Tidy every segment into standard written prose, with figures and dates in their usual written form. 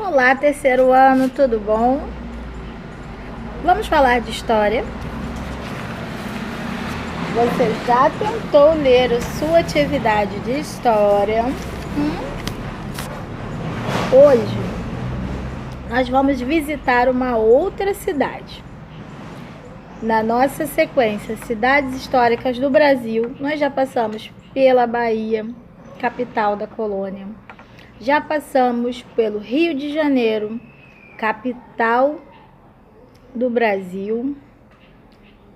Olá, terceiro ano, tudo bom? Vamos falar de história. Você já tentou ler a sua atividade de história? Hoje nós vamos visitar uma outra cidade. Na nossa sequência Cidades Históricas do Brasil, nós já passamos pela Bahia, capital da colônia. Já passamos pelo Rio de Janeiro, capital do Brasil.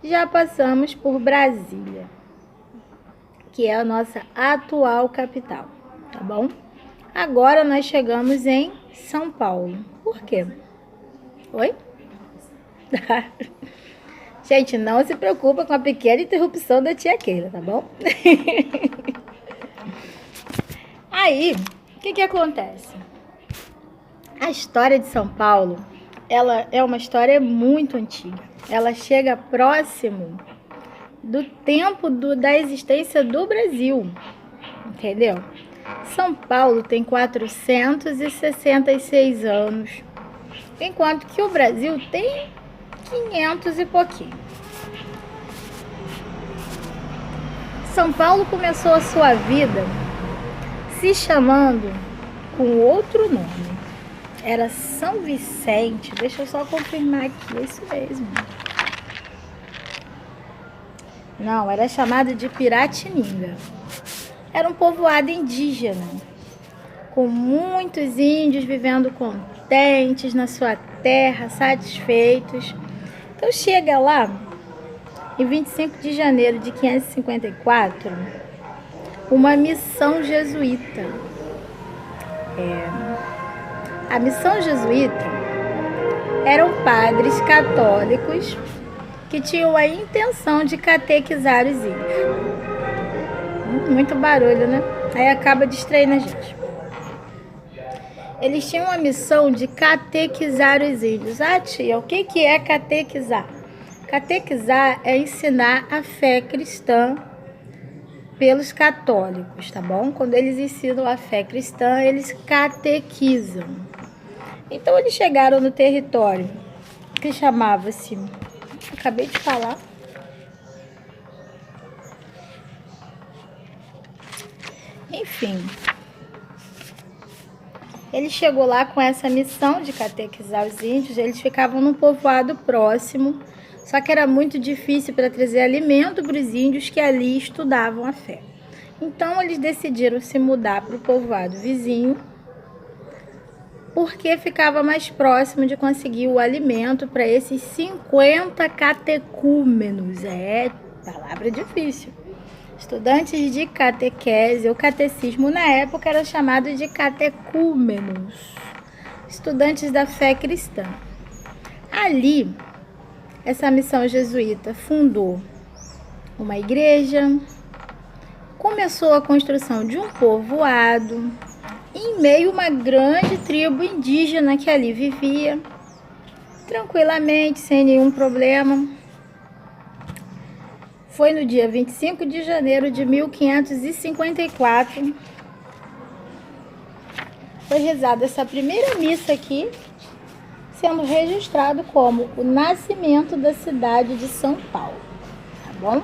Já passamos por Brasília, que é a nossa atual capital, tá bom? Agora nós chegamos em São Paulo. Por quê? Oi? Gente, não se preocupa com a pequena interrupção da tia Keila, tá bom? Aí, o que acontece? A história de São Paulo, ela é uma história muito antiga. Ela chega próximo do tempo da existência do Brasil, entendeu? São Paulo tem 466 anos, enquanto que o Brasil tem 500 e pouquinho. São Paulo começou a sua vida se chamando com outro nome. Era São Vicente. Deixa eu só confirmar aqui, é isso mesmo. Não, era chamado de Piratininga. Era um povoado indígena, com muitos índios vivendo contentes na sua terra, satisfeitos. Então chega lá, em 25 de janeiro de 554, uma missão jesuíta. A missão jesuíta eram padres católicos que tinham a intenção de catequizar os índios. Muito barulho, né? Aí acaba distraindo a gente. Eles tinham a missão de catequizar os índios. Ah, tia, o que é catequizar? Catequizar é ensinar a fé cristã pelos católicos, tá bom? Quando eles ensinam a fé cristã, eles catequizam. Então, eles chegaram no território que chamava-se... Acabei de falar. Enfim. Ele chegou lá com essa missão de catequizar os índios. Eles ficavam num povoado próximo, só que era muito difícil para trazer alimento para os índios que ali estudavam a fé. Então, eles decidiram se mudar para o povoado vizinho, porque ficava mais próximo de conseguir o alimento para esses 50 catecúmenos. É palavra difícil. Estudantes de catequese ou catecismo na época eram chamados de catecúmenos, estudantes da fé cristã. Ali, essa missão jesuíta fundou uma igreja, começou a construção de um povoado, em meio a uma grande tribo indígena que ali vivia, tranquilamente, sem nenhum problema. Foi no dia 25 de janeiro de 1554, foi rezada essa primeira missa aqui, sendo registrado como o nascimento da cidade de São Paulo, tá bom?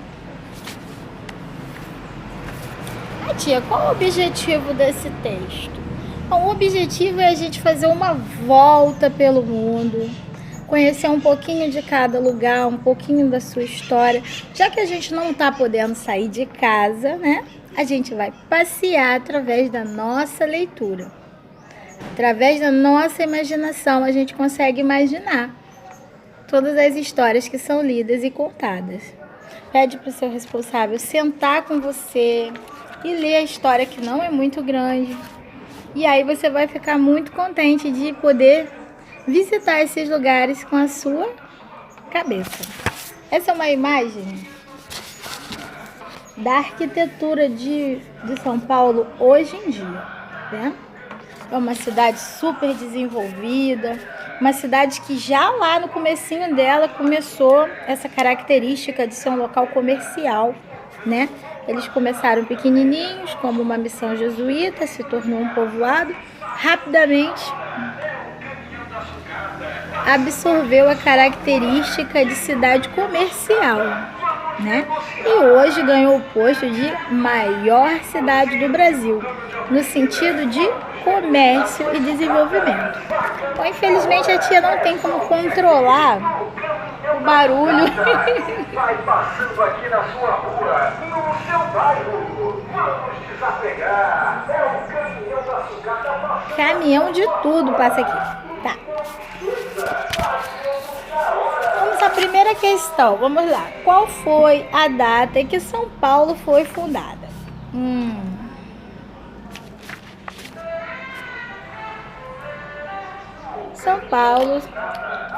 Ah, tia, qual o objetivo desse texto? Bom, o objetivo é a gente fazer uma volta pelo mundo, conhecer um pouquinho de cada lugar, um pouquinho da sua história. Já que a gente não está podendo sair de casa, né? A gente vai passear através da nossa leitura. Através da nossa imaginação, a gente consegue imaginar todas as histórias que são lidas e contadas. Pede para o seu responsável sentar com você e ler a história, que não é muito grande. E aí você vai ficar muito contente de poder visitar esses lugares com a sua cabeça. Essa é uma imagem da arquitetura de São Paulo hoje em dia, né? É uma cidade super desenvolvida, uma cidade que já lá no comecinho dela começou essa característica de ser um local comercial, né? Eles começaram pequenininhos, como uma missão jesuíta, se tornou um povoado. Rapidamente absorveu a característica de cidade comercial, né? E hoje ganhou o posto de maior cidade do Brasil, no sentido de comércio e desenvolvimento. Bom, infelizmente a tia não tem como controlar o barulho. Vai passando aqui na sua rua, no seu bairro. Vamos desapegar. É o caminhão da sucata passando. Caminhão de tudo passa aqui. Tá. Vamos à primeira questão. Vamos lá. Qual foi a data em que São Paulo foi fundada? São Paulo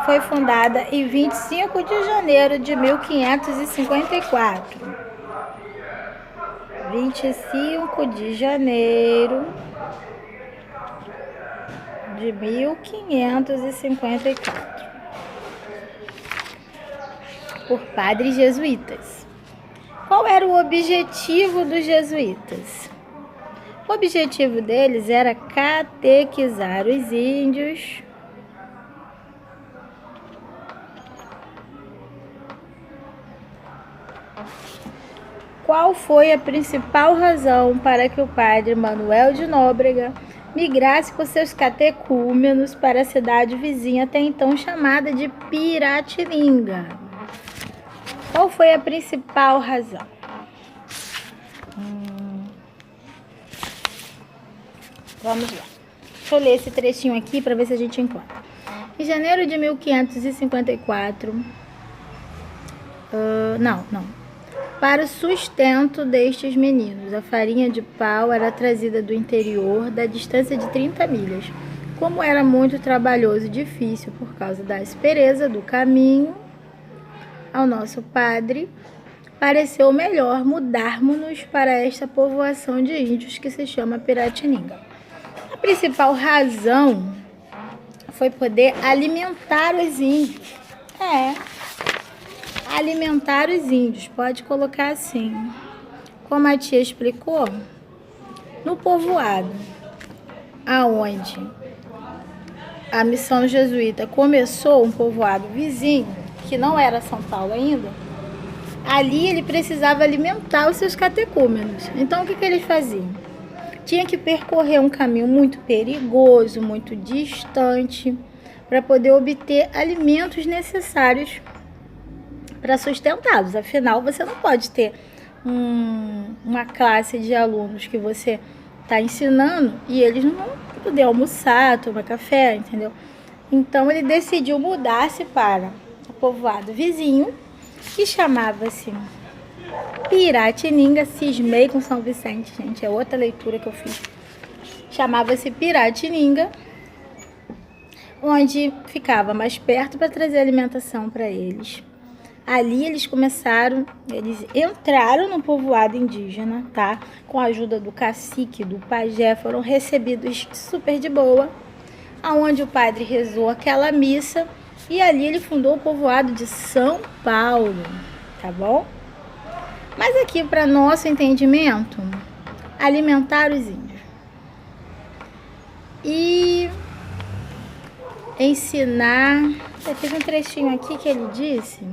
foi fundada em 25 de janeiro de 1554. 25 de janeiro de 1554. Por padres jesuítas. Qual era o objetivo dos jesuítas? O objetivo deles era catequizar os índios Qual foi a principal razão para que o padre Manuel de Nóbrega migrasse com seus catecúmenos para a cidade vizinha, até então chamada de Piratininga? Qual foi a principal razão? Vamos lá. Deixa eu ler esse trechinho aqui para ver se a gente encontra. Em janeiro de 1554... Para o sustento destes meninos, a farinha de pau era trazida do interior, da distância de 30 milhas. Como era muito trabalhoso e difícil por causa da aspereza do caminho, ao nosso padre pareceu melhor mudarmos-nos para esta povoação de índios que se chama Piratininga. A principal razão foi poder alimentar os índios. Alimentar os índios, pode colocar assim. Como a tia explicou, no povoado, aonde a missão jesuíta começou, um povoado vizinho, que não era São Paulo ainda, ali ele precisava alimentar os seus catecúmenos. Então, o que eles faziam? Tinha que percorrer um caminho muito perigoso, muito distante, para poder obter alimentos necessários para sustentá-los. Afinal, você não pode ter uma classe de alunos que você está ensinando e eles não vão poder almoçar, tomar café, entendeu? Então, ele decidiu mudar-se para o povoado vizinho, que chamava-se Piratininga. Cismei com São Vicente, gente, é outra leitura que eu fiz. Chamava-se Piratininga, onde ficava mais perto para trazer alimentação para eles. Ali eles entraram no povoado indígena, tá? Com a ajuda do cacique, do pajé, foram recebidos super de boa, aonde o padre rezou aquela missa e ali ele fundou o povoado de São Paulo, tá bom? Mas aqui, para nosso entendimento, alimentar os índios e ensinar. Teve um trechinho aqui que ele disse.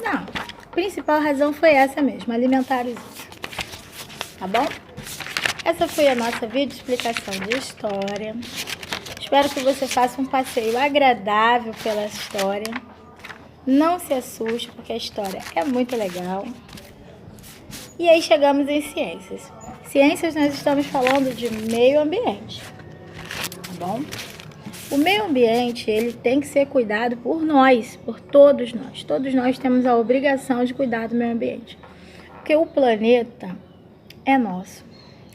Não, a principal razão foi essa mesmo, alimentar os índios, tá bom? Essa foi a nossa vídeo explicação de história. Espero que você faça um passeio agradável pela história. Não se assuste, porque a história é muito legal. E aí chegamos em ciências. Ciências, nós estamos falando de meio ambiente, tá bom? O meio ambiente, ele tem que ser cuidado por nós, por todos nós. Todos nós temos a obrigação de cuidar do meio ambiente. Porque o planeta é nosso.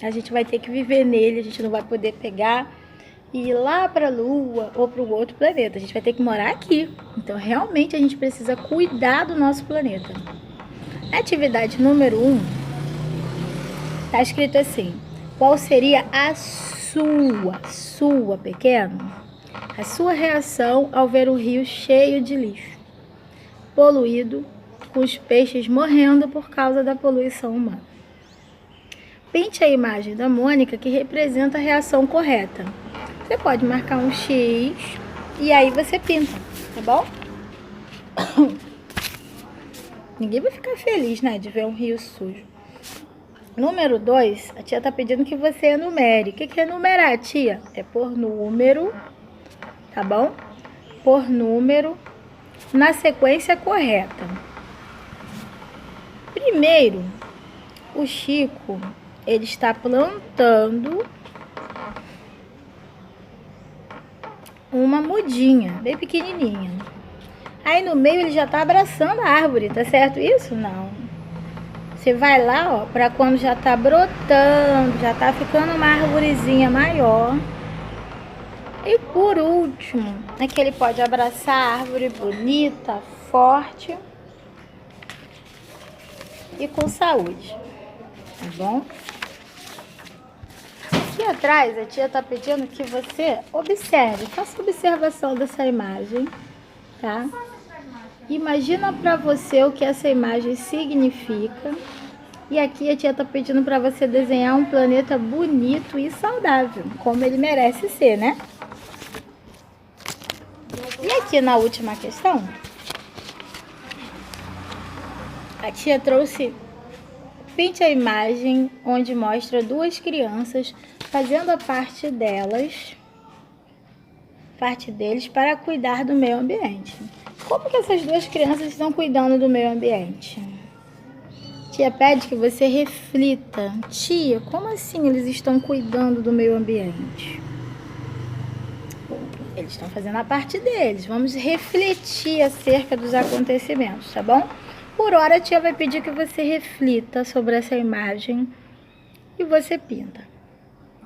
A gente vai ter que viver nele, a gente não vai poder pegar e ir lá para a Lua ou para o outro planeta. A gente vai ter que morar aqui. Então, realmente, a gente precisa cuidar do nosso planeta. Na atividade número 1, está escrito assim: qual seria a sua pequeno? A sua reação ao ver o rio cheio de lixo, poluído, com os peixes morrendo por causa da poluição humana. Pinte a imagem da Mônica que representa a reação correta. Você pode marcar um X E aí você pinta, tá bom? Ninguém vai ficar feliz, né, de ver um rio sujo. Número 2, a tia tá pedindo que você enumere. O que é enumerar, tia? É por número, tá bom? Por número, na sequência correta. Primeiro, o Chico, ele está plantando uma mudinha, bem pequenininha. Aí no meio ele já tá abraçando a árvore, tá certo isso? Não. Você vai lá, ó, pra quando já tá brotando, já tá ficando uma arvorezinha maior. E por último, é que ele pode abraçar a árvore bonita, forte e com saúde, tá bom? Aqui atrás a tia tá pedindo que você observe, faça observação dessa imagem, tá? Imagina pra você o que essa imagem significa. E aqui a tia tá pedindo pra você desenhar um planeta bonito e saudável, como ele merece ser, né? E aqui na última questão, a tia trouxe, pinte a imagem onde mostra duas crianças fazendo a parte deles para cuidar do meio ambiente. Como que essas duas crianças estão cuidando do meio ambiente? Tia pede que você reflita. Tia, como assim eles estão cuidando do meio ambiente? Eles estão fazendo a parte deles. Vamos refletir acerca dos acontecimentos, tá bom? Por hora, a tia vai pedir que você reflita sobre essa imagem e você pinta.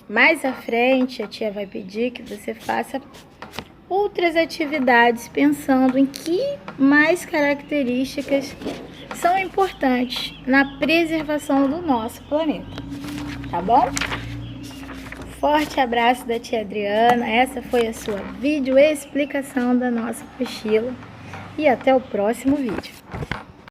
Mais à frente, a tia vai pedir que você faça outras atividades pensando em que mais características são importantes na preservação do nosso planeta, tá bom? Forte abraço da tia Adriana. Essa foi a sua vídeo explicação da nossa apostila e até o próximo vídeo.